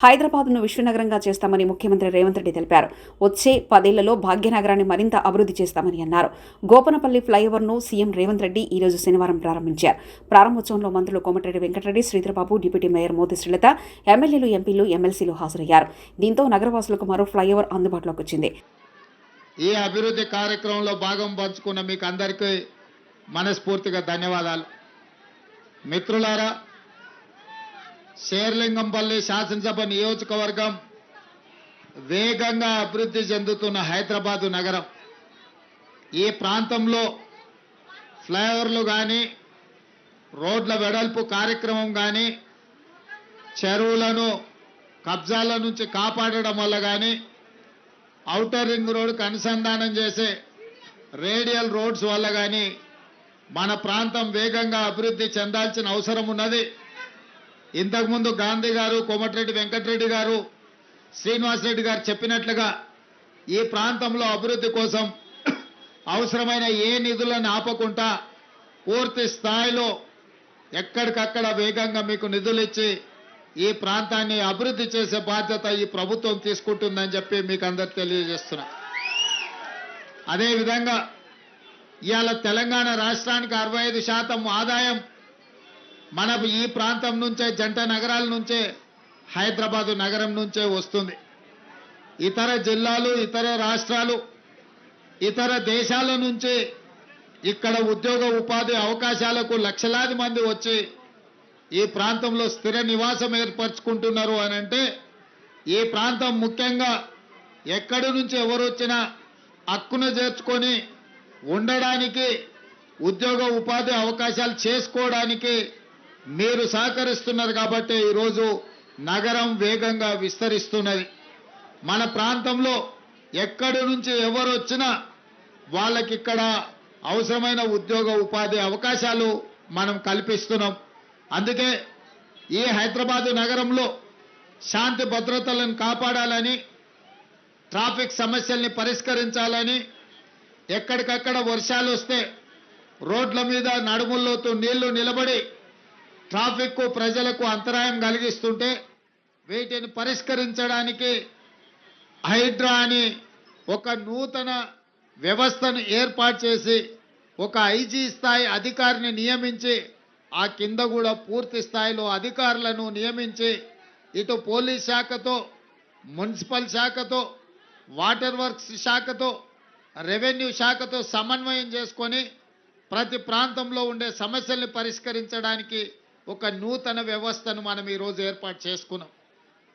హైదరాబాద్ను విశ్వనగరంగా చేస్తామని ముఖ్యమంత్రి రేవంత్ రెడ్డి తెలిపారు. వచ్చే 10 ఏళ్లలో భాగ్యనగరాన్ని మరింత అభివృద్ధి చేస్తామని అన్నారు. గోపనపల్లి ఫ్లైఓవర్ను సీఎం రేవంత్ రెడ్డి ఈ రోజు శనివారం ప్రారంభించారు. ప్రారంభోత్సవంలో మంత్రులు కోమటిరెడ్డి వెంకటరెడ్డి, శ్రీధర్బాబు, డిప్యూటీ మేయర్ మోతి శ్రీలత, ఎమ్మెల్యేలు, ఎంపీలు, ఎమ్మెల్సీలు హాజరయ్యారు. దీంతో నగరవాసులకు మరో ఫ్లైఓవర్ అందుబాటులోకి వచ్చింది. ఈ అభివృద్ధి కార్యక్రమంలో భాగం పంచుకున్న మీకు అందరికీ మనస్ఫూర్తిగా ధన్యవాదాలు. మిత్రులారా, శేర్లింగంపల్లి శాసనసభ నియోజకవర్గం వేగంగా అభివృద్ధి చెందుతున్న హైదరాబాదు నగరం. ఈ ప్రాంతంలో ఫ్లైఓవర్లు కానీ, రోడ్ల వెడల్పు కార్యక్రమం కానీ, చెరువులను కబ్జాల నుంచి కాపాడడం వల్ల కానీ, ఔటర్ రింగ్ రోడ్డుకు అనుసంధానం చేసే రేడియల్ రోడ్స్ వల్ల కానీ మన ప్రాంతం వేగంగా అభివృద్ధి చెందాల్సిన అవసరం ఉన్నది. ఇంతకుముందు గాంధీ గారు, కోమటిరెడ్డి వెంకటరెడ్డి గారు, శ్రీనివాసరెడ్డి గారు చెప్పినట్లుగా ఈ ప్రాంతంలో అభివృద్ధి కోసం అవసరమైన ఏ నిధులను ఆపకుండా పూర్తి స్థాయిలో ఎక్కడికక్కడ వేగంగా మీకు నిధులు ఇచ్చి ఈ ప్రాంతాన్ని అభివృద్ధి చేసే బాధ్యత ఈ ప్రభుత్వం తీసుకుంటుందని చెప్పి మీకు అందరు తెలియజేస్తున్నా. అదేవిధంగా ఇవాళ తెలంగాణ రాష్ట్రానికి 65% ఆదాయం మన ఈ ప్రాంతం నుంచే, జంట నగరాల నుంచే, హైదరాబాదు నగరం నుంచే వస్తుంది. ఇతర జిల్లాలు, ఇతర రాష్ట్రాలు, ఇతర దేశాల నుంచి ఇక్కడ ఉద్యోగ ఉపాధి అవకాశాలకు లక్షలాది మంది వచ్చి ఈ ప్రాంతంలో స్థిర నివాసం ఏర్పరచుకుంటున్నారు అని అంటే ఈ ప్రాంతం ముఖ్యంగా ఎక్కడి నుంచి ఎవరు వచ్చినా హక్కున చేర్చుకొని ఉండడానికి, ఉద్యోగ ఉపాధి అవకాశాలు చేసుకోవడానికి మీరు సహకరిస్తున్నారు కాబట్టి ఈరోజు నగరం వేగంగా విస్తరిస్తున్నది. మన ప్రాంతంలో ఎక్కడి నుంచి ఎవరు వచ్చినా వాళ్ళకి ఇక్కడ అవసరమైన ఉద్యోగ ఉపాధి అవకాశాలు మనం కల్పిస్తున్నాం. అందుకే ఈ హైదరాబాదు నగరంలో శాంతి భద్రతలను కాపాడాలని, ట్రాఫిక్ సమస్యల్ని పరిష్కరించాలని, ఎక్కడికక్కడ వర్షాలు వస్తే రోడ్ల మీద నడుముల్లోతూ నీళ్లు నిలబడి ట్రాఫిక్ ప్రజలకు అంతరాయం కలిగిస్తుంటే వీటిని పరిష్కరించడానికి హైడ్రా అని ఒక నూతన వ్యవస్థను ఏర్పాటు చేసి ఒక ఐజీ స్థాయి అధికారిని నియమించి ఆ కింద కూడా పూర్తి స్థాయిలో అధికారులను నియమించి ఇటు పోలీస్ శాఖతో, మున్సిపల్ శాఖతో, వాటర్ వర్క్స్ శాఖతో, రెవెన్యూ శాఖతో సమన్వయం చేసుకొని ప్రతి ప్రాంతంలో ఉండే సమస్యల్ని పరిష్కరించడానికి ఒక నూతన వ్యవస్థను మనం ఈరోజు ఏర్పాటు చేసుకున్నాం.